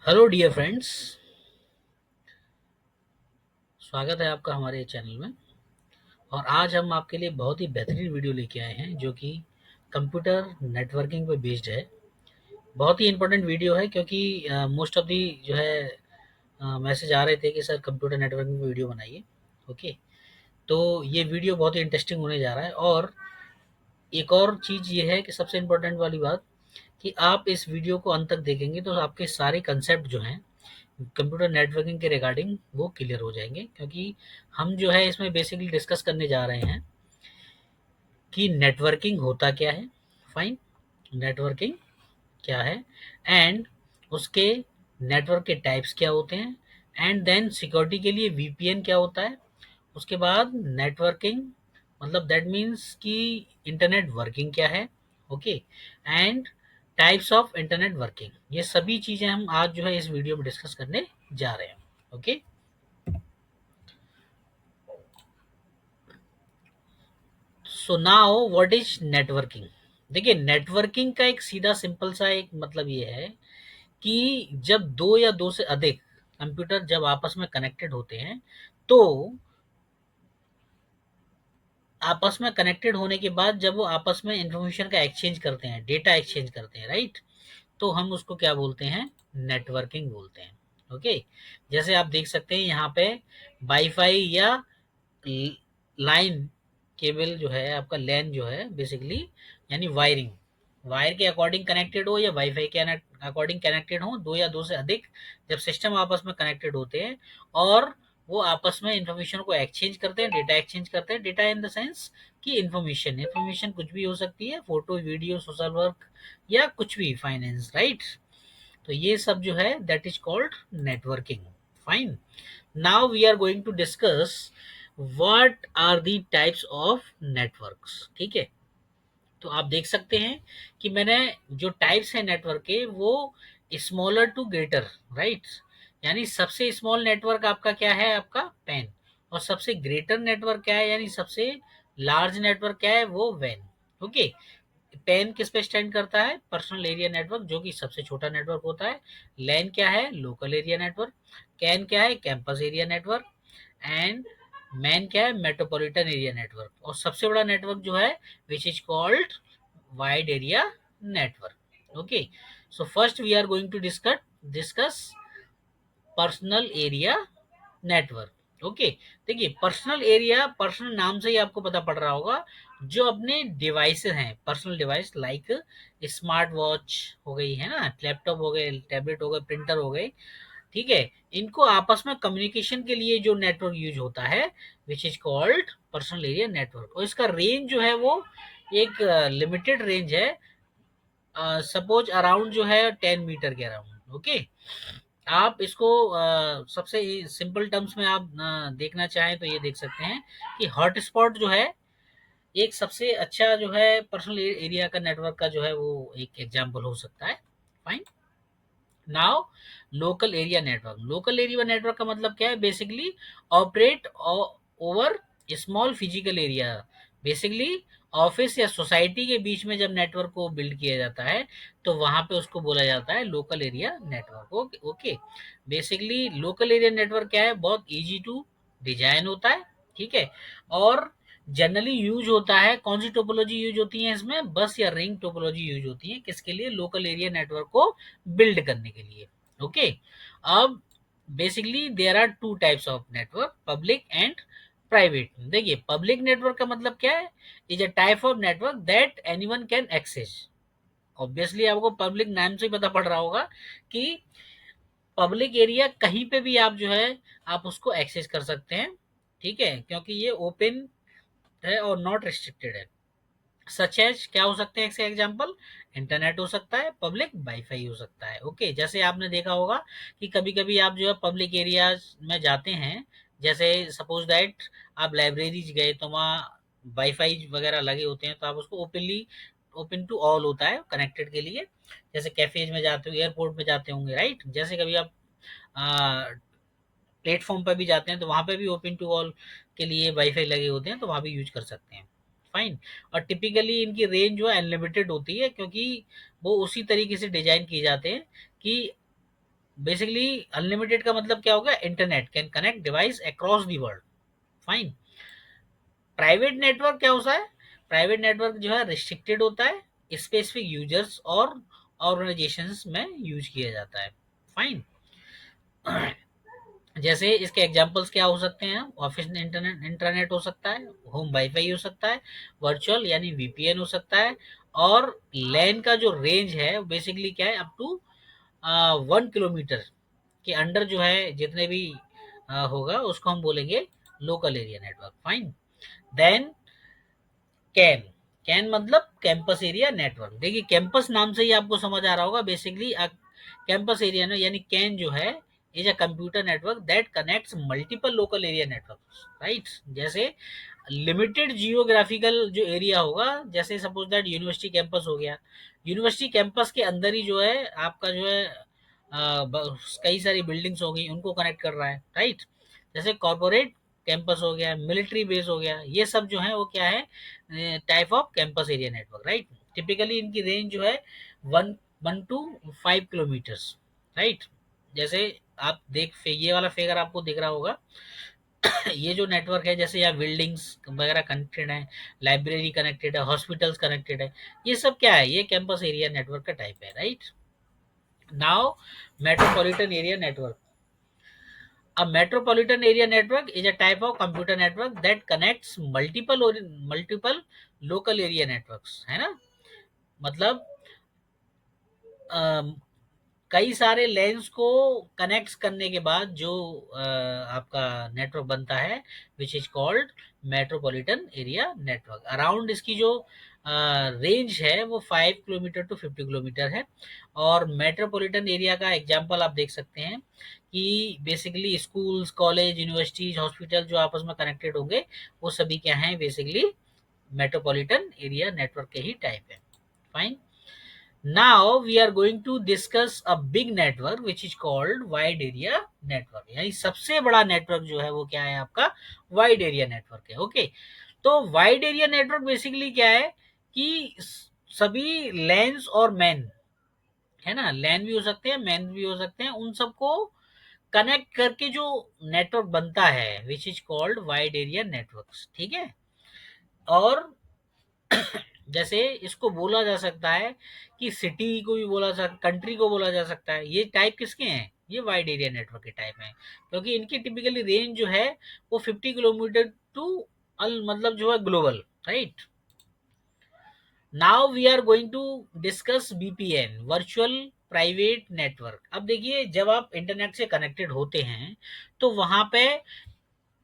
Hello dear friends. स्वागत है आपका हमारे चैनल में। और आज हम आपके लिए बहुत ही बेहतरीन वीडियो लेके आए हैं जो कि कंप्यूटर नेटवर्किंग पे बेस्ड है। बहुत ही इंपॉर्टेंट वीडियो है क्योंकि मोस्ट ऑफ दी जो है मैसेज आ रहे थे कि सर कंप्यूटर नेटवर्किंग पे वीडियो बनाइए। ओके, तो ये वीडियो बहुत ही इंटरेस्टिंग होने जा रहा है। और एक और चीज़ ये है कि सबसे इम्पोर्टेंट वाली बात कि आप इस वीडियो को अंत तक देखेंगे तो आपके सारे कंसेप्ट जो हैं कंप्यूटर नेटवर्किंग के रिगार्डिंग वो क्लियर हो जाएंगे, क्योंकि हम जो है इसमें बेसिकली डिस्कस करने जा रहे हैं कि नेटवर्किंग होता क्या है। फाइन, नेटवर्किंग क्या है, एंड उसके नेटवर्क के टाइप्स क्या होते हैं, एंड देन सिक्योरिटी के लिए वीपीएन क्या होता है। उसके बाद नेटवर्किंग मतलब दैट मीन्स कि इंटरनेट वर्किंग क्या है। Okay, and types of internet working, ये सभी चीज़ें हम आज जो है इस वीडियो में डिस्कस करने जा रहे हैं। Okay, so now what is networking. देखिए, नेटवर्किंग का एक सीधा सिंपल सा एक मतलब ये है कि जब दो या दो से अधिक कंप्यूटर जब आपस में कनेक्टेड होते हैं, तो आपस में कनेक्टेड होने के बाद जब वो आपस में इंफॉर्मेशन का एक्सचेंज करते हैं, डेटा एक्सचेंज करते हैं, राइट, तो हम उसको क्या बोलते हैं, नेटवर्किंग बोलते हैं। ओके, जैसे आप देख सकते हैं यहाँ पे वाईफाई या लाइन केबल जो है आपका, लैन जो है बेसिकली यानी वायरिंग, वायर के अकॉर्डिंग कनेक्टेड हो या वाईफाई के अकॉर्डिंग कनेक्टेड हो, दो या दो से अधिक जब सिस्टम आपस में कनेक्टेड होते हैं और वो आपस में इंफॉर्मेशन को एक्सचेंज करते हैं, डेटा एक्सचेंज करते हैं। डेटा इन द सेंस कि इंफॉर्मेशन, इंफॉर्मेशन कुछ भी हो सकती है, फोटो, वीडियो, सोशल वर्क या कुछ भी, फाइनेंस, राइट। तो ये सब जो है that is called networking. Fine, now we are going to discuss what are the types of networks. ठीक है, तो आप देख सकते हैं कि मैंने जो टाइप्स है नेटवर्क के वो स्मॉलर टू ग्रेटर, राइट, यानी सबसे स्मॉल नेटवर्क आपका क्या है, आपका पेन। और सबसे ग्रेटर नेटवर्क क्या है, यानी सबसे लार्ज नेटवर्क क्या है, वो वैन। ओके, पेन किस पे स्टैंड करता है, पर्सनल एरिया नेटवर्क, जो कि सबसे छोटा नेटवर्क होता है। लैन क्या है, लोकल एरिया नेटवर्क। कैन क्या है, campus area network. And man क्या है, मेट्रोपॉलिटन एरिया नेटवर्क। और सबसे बड़ा नेटवर्क जो है which is called wide area network. Okay, so first we are going to discuss personal area network. Okay, देखिए पर्सनल एरिया, पर्सनल नाम से ही आपको पता पड़ रहा होगा, जो अपने डिवाइसेस हैं, personal device like smart watch हो गई है ना, लैपटॉप हो गए, टैबलेट हो गए, प्रिंटर हो गए, ठीक है, इनको आपस में कम्युनिकेशन के लिए जो नेटवर्क यूज होता है which is called personal area network. और इसका रेंज जो है वो एक लिमिटेड रेंज है, सपोज अराउंड जो है 10 मीटर के अराउंड। ओके, आप इसको सबसे सिंपल टर्म्स में आप देखना चाहें तो ये देख सकते हैं कि हॉटस्पॉट जो है एक सबसे अच्छा जो है पर्सनल एरिया का नेटवर्क का जो है वो एक एग्जांपल हो सकता है। Fine, now local area network. Local area network का मतलब क्या है, basically operate over small physical area. Basically office या सोसाइटी के बीच में जब नेटवर्क को बिल्ड किया जाता है तो वहां पे उसको बोला जाता है local area network. Okay okay, basically local area network क्या है, बहुत इजी टू डिजाइन होता है। ठीक है, और जनरली यूज होता है, कौन सी टोपोलॉजी यूज होती है इसमें, बस या रिंग टोपोलॉजी यूज होती है, किसके लिए, लोकल एरिया नेटवर्क को बिल्ड करने के लिए। ओके, अब basically there are two types of network, public and private. देखिए पब्लिक नेटवर्क का मतलब क्या है, is a type of network that anyone can access. Obviously आपको पब्लिक नाम से ही पता पड़ रहा होगा कि पब्लिक एरिया कहीं पे भी आप जो है आप उसको एक्सेस कर सकते हैं। ठीक है, क्योंकि ये ओपन है और नॉट रिस्ट्रिक्टेड है। सच एज क्या हो सकते हैं इसके एग्जांपल, इंटरनेट हो सकता है, पब्लिक वाईफाई हो सकता है। ओके, जैसे आपने देखा होगा कि कभी कभी आप जो है पब्लिक एरियाज में जाते हैं, जैसे सपोज दैट आप लाइब्रेरीज गए तो वहाँ वाईफाई वगैरह लगे होते हैं, तो आप उसको ओपनली, ओपन टू ऑल होता है कनेक्टेड के लिए। जैसे कैफेज में जाते हो, एयरपोर्ट में जाते होंगे, राइट, जैसे कभी आप प्लेटफॉर्म पर भी जाते हैं तो वहाँ पे भी ओपन टू ऑल के लिए वाईफाई लगे होते हैं, तो वहाँ भी यूज कर सकते हैं। फाइन, और टिपिकली इनकी रेंज जो है अनलिमिटेड होती है, क्योंकि वो उसी तरीके से डिजाइन किए जाते हैं कि बेसिकली अनलिमिटेड का मतलब क्या होगा, internet can connect device across the world, fine. Private network क्या होता है, प्राइवेट नेटवर्क जो है रिस्ट्रिक्टेड होता है, स्पेसिफिक यूजर्स और ऑर्गेनाइजेशंस में यूज किया जाता है, फाइन। जैसे इसके एग्जांपल्स क्या हो सकते हैं, ऑफिस इंटरनेट इंटरनेट हो सकता है, होम वाईफाई हो सकता है, वर्चुअल यानी वीपीएन हो सकता है, और लैन का जो रेंज है बेसिकली क्या है, अप टू 1 किलोमीटर के अंडर जो है जितने भी होगा उसको हम बोलेंगे local area network, fine. Then can, can मतलब कैंपस एरिया नेटवर्क। देखिए कैंपस नाम से ही आपको समझ आ रहा होगा, बेसिकली कैंपस एरिया ना यानी कैन जो है is a computer network that connects multiple local area network, right. जैसे लिमिटेड जियोग्राफिकल जो एरिया होगा, जैसे सपोज दैट यूनिवर्सिटी कैंपस हो गया, यूनिवर्सिटी कैंपस के अंदर ही जो है आपका जो है कई सारी बिल्डिंग्स हो गई, उनको कनेक्ट कर रहा है, राइट। जैसे कॉर्पोरेट कैंपस हो गया, मिलिट्री बेस हो गया, ये सब जो है वो क्या है, type off campus area network, right. Typically इनकी रेंज जो है 1 1 to 5 किलोमीटर्स, राइट। जैसे आप ये वाला फिगर आपको दिख रहा होगा, ये जो नेटवर्क है जैसे यहाँ बिल्डिंग्स वगैरह कनेक्टेड है, लाइब्रेरी कनेक्टेड है, हॉस्पिटल्स कनेक्टेड है, ये सब क्या है, ये कैंपस एरिया नेटवर्क का टाइप है, right. Now metropolitan area network, a metropolitan area network is a type of computer network that connects multiple local area networks, है ना। मतलब अम, कई सारे लेंस को कनेक्ट करने के बाद जो आपका नेटवर्क बनता है, which is called metropolitan area network. Around इसकी जो रेंज है वो 5 किलोमीटर to 50 किलोमीटर है। और मेट्रोपॉलिटन एरिया का एग्जांपल आप देख सकते हैं कि basically schools, college, universities, hospital जो आपस में कनेक्टेड होंगे वो सभी क्या हैं, बेसिकली मेट्रोपॉलिटन एरिया नेटवर्क के ही टाइप है, fine. Now we are going to discuss a big network which is called wide area network। यानी सबसे बड़ा नेटवर्क जो है वो क्या है आपका, वाइड एरिया नेटवर्क है, ओके। तो वाइड एरिया नेटवर्क बेसिकली क्या है कि सभी लैंस और मैन, है ना, लैन भी हो सकते हैं, मैन भी हो सकते हैं, उन सबको कनेक्ट करके जो नेटवर्क बनता है which is called wide area network, ठीक है। और जैसे इसको बोला जा सकता है कि सिटी को भी बोला जा, कंट्री को बोला जा सकता है, ये टाइप किसके हैं, ये वाइड एरिया नेटवर्क के टाइप हैं, क्योंकि इनकी टिपिकली रेंज जो है वो 50 किलोमीटर टू अल मतलब जो है global, right. Now we are going to discuss VPN, virtual private network. अब देखिए जब आप इंटरनेट से कनेक्टेड होते हैं तो वहां पे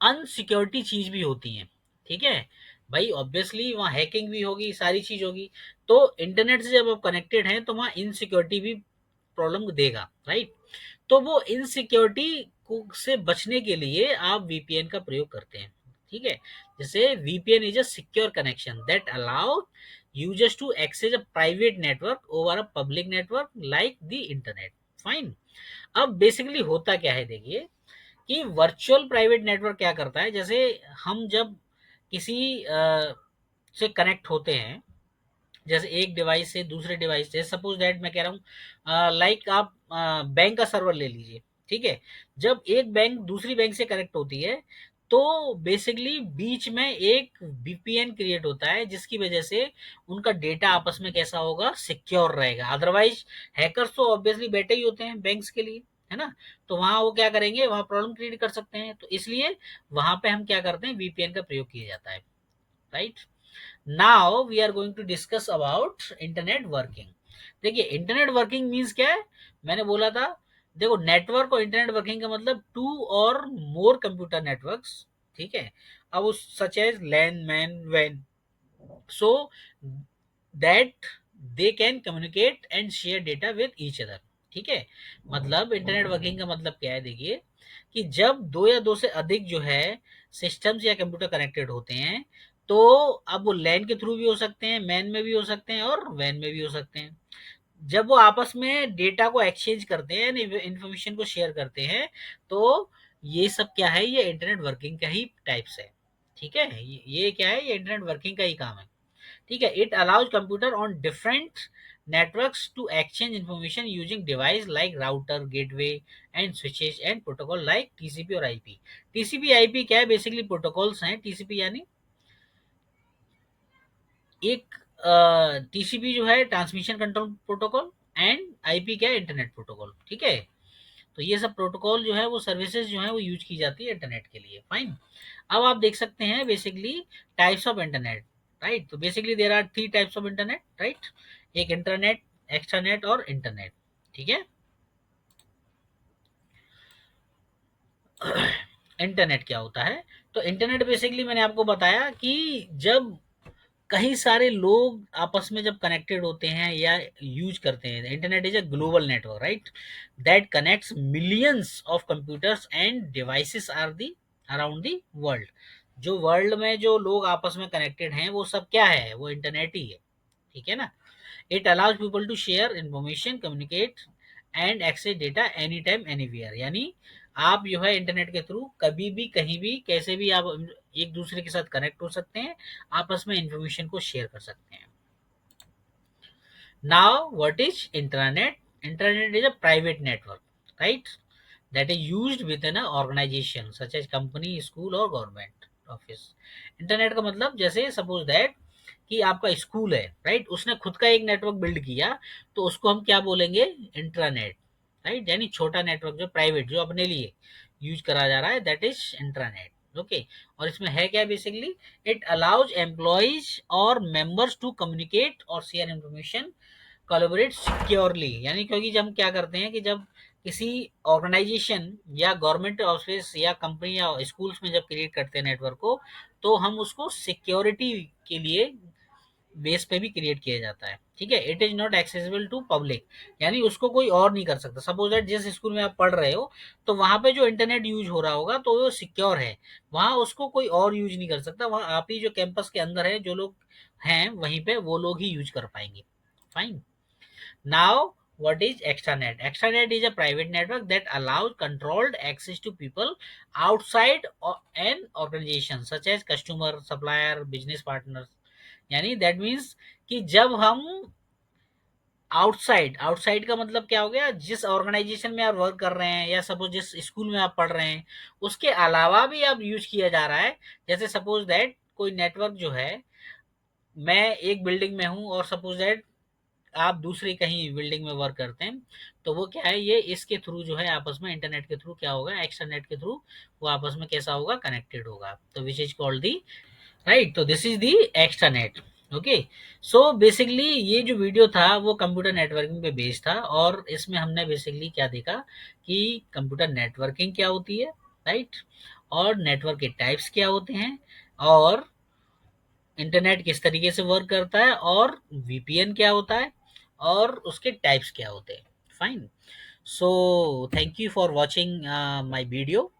अनसिक्योरिटी चीज भी होती हैं, ठीक है। भाई ऑब्वियसली वहाँ हैकिंग भी होगी, सारी चीज होगी। तो इंटरनेट से जब आप कनेक्टेड हैं तो वहाँ इनसिक्योरिटी भी प्रॉब्लम देगा, राइट। तो वो इनसिक्योरिटी से बचने के लिए आप वीपीएन का प्रयोग करते हैं, ठीक है। जैसे VPN is a secure connection that allow users to access a private network over a public network like the internet, fine. अब बेसिकली होता क्या है, देखिए कि वर्चुअल प्राइवेट नेटवर्क क्या करता है, जैसे हम जब किसी से कनेक्ट होते हैं, जैसे एक डिवाइस से दूसरे डिवाइस से, सपोज दैट मैं कह रहा हूँ लाइक आप बैंक का सर्वर ले लीजिए, ठीक है। जब एक बैंक दूसरी बैंक से कनेक्ट होती है तो बेसिकली बीच में एक वीपीएन क्रिएट होता है जिसकी वजह से उनका डेटा आपस में कैसा होगा, सिक्योर रहेगा। अदरवाइज हैकर्स तो ऑब्वियसली बैठे ही होते हैं बैंक्स के लिए, है ना। तो वहां वो क्या करेंगे, वहां प्रॉब्लम क्रिएट कर सकते हैं, तो इसलिए वहां पे हम क्या करते हैं, वीपीएन का प्रयोग किया जाता है, right. Now we are going to discuss about internet working. देखिए इंटरनेट वर्किंग मीन्स क्या है, मैंने बोला था, देखो नेटवर्क और इंटरनेट वर्किंग का मतलब टू और मोर कंप्यूटर नेटवर्क्स, ठीक है। अब उस सच एज लैन मैन वैन, so that they can communicate and share data with each other, ठीक है। मतलब इंटरनेट वर्किंग का मतलब क्या है, देखिए कि जब दो या दो से अधिक जो है सिस्टम्स या कंप्यूटर कनेक्टेड होते हैं तो अब वो लैन के थ्रू भी हो सकते हैं, मैन में भी हो सकते हैं और वैन में भी हो सकते हैं। जब वो आपस में डेटा को एक्सचेंज करते हैं, इंफॉर्मेशन को शेयर करते हैं, तो ये सब क्या है, ये इंटरनेट वर्किंग का ही टाइप्स है, ठीक है। ये क्या है, ये इंटरनेट वर्किंग का ही काम है, ठीक है। It allows computer on different networks to exchange information using device like router, gateway and switches and protocol like TCP और IP। TCP IP क्या है? बेसिकली प्रोटोकॉल्स हैं। TCP यानी एक टीसीपी जो है transmission control protocol, and IP क्या है? Internet protocol. ठीक है, तो ये सब प्रोटोकॉल जो है वो सर्विसेज जो है वो यूज की जाती है इंटरनेट के लिए। फाइन। अब आप देख सकते हैं basically types of internet, right. तो basically there are three types of internet, right. एक इंटरनेट, एक्सट्रानेट और इंटरनेट। ठीक है। इंटरनेट क्या होता है? तो इंटरनेट बेसिकली मैंने आपको बताया कि जब कई सारे लोग आपस में जब कनेक्टेड होते हैं या यूज करते हैं, internet is a global network, right, that connects millions of computers and devices are the around the world. जो वर्ल्ड में जो लोग आपस में कनेक्टेड हैं वो सब क्या है? वो इंटरनेट ही है। ठीक है ना। It allows people to share information, communicate and access data any time anywhere. यानी आप जो है इंटरनेट के थ्रू कभी भी कहीं भी कैसे भी आप एक दूसरे के साथ कनेक्ट हो सकते हैं, आपस में इंफॉर्मेशन को शेयर कर सकते हैं। Now what is internet? Internet is a private network, right, that is used within an organization such as company, school और government office। इंटरनेट का मतलब जैसे सपोज दैट कि आपका स्कूल है, राइट, उसने खुद का एक नेटवर्क बिल्ड किया, तो उसको हम क्या बोलेंगे? Intranet, right. यानी छोटा नेटवर्क जो प्राइवेट जो अपने लिए यूज करा जा रहा है, दैट इज इंट्रानेट। ओके। और इसमें है क्या बेसिकली? इट अलाउज एम्प्लॉइज और मेंबर्स टू कम्युनिकेट और शेयर इंफॉर्मेशन, कोलैबोरेट सिक्योरली। यानी क्योंकि जब हम क्या करते हैं कि जब किसी ऑर्गेनाइजेशन या गवर्नमेंट ऑफिस या कंपनी या स्कूल्स में जब क्रिएट करते हैं नेटवर्क को, तो हम उसको सिक्योरिटी के लिए बेस पे भी क्रिएट किया जाता है। ठीक है। It is not accessible to public, यानी उसको कोई और नहीं कर सकता। सपोज दैट जिस स्कूल में आप पढ़ रहे हो, तो वहां पे जो इंटरनेट यूज हो रहा होगा तो वो सिक्योर है, वहां उसको कोई और यूज नहीं कर सकता। वहां आप ही जो कैंपस के अंदर है जो लोग हैं वहीं पे वो लोग ही यूज कर पाएंगे। Fine. Now, what is extranet? Extranet is a private network that allows controlled access to people outside an organization such as customer, supplier, business partners। यानी that means कि जब हम आउटसाइड, आउटसाइड का मतलब क्या हो गया? जिस ऑर्गेनाइजेशन में आप वर्क कर रहे हैं या सपोज जिस स्कूल में आप पढ़ रहे हैं उसके अलावा भी आप यूज किया जा रहा है। जैसे सपोज दैट कोई नेटवर्क जो है, मैं एक बिल्डिंग में हूँ और सपोज दैट आप दूसरी कहीं बिल्डिंग में वर्क करते हैं, तो वो क्या है? ये इसके थ्रू जो है आपस में इंटरनेट के थ्रू क्या होगा? एक्स्ट्रानेट के थ्रू वो आपस में कैसा होगा? कनेक्टेड होगा। तो which is called the, right, तो this is the extranet. Okay. So basically ये जो वीडियो था वो कंप्यूटर नेटवर्किंग पे बेस्ड था, और इसमें हमने बेसिकली क्या देखा कि कंप्यूटर नेटवर्किंग क्या होती है, राइट, और नेटवर्क के टाइप्स क्या होते हैं, और इंटरनेट किस तरीके से वर्क करता है, और वीपीएन क्या होता है, और उसके टाइप्स क्या होते हैं। Fine. So thank you for watching my video,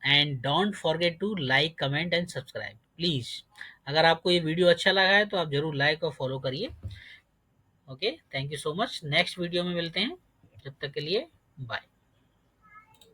and don't forget to like, comment and subscribe please. अगर आपको ये वीडियो अच्छा लगा है तो आप जरूर लाइक और फॉलो करिए। Okay, thank you so much. Next video में मिलते हैं, जब तक के लिए बाय।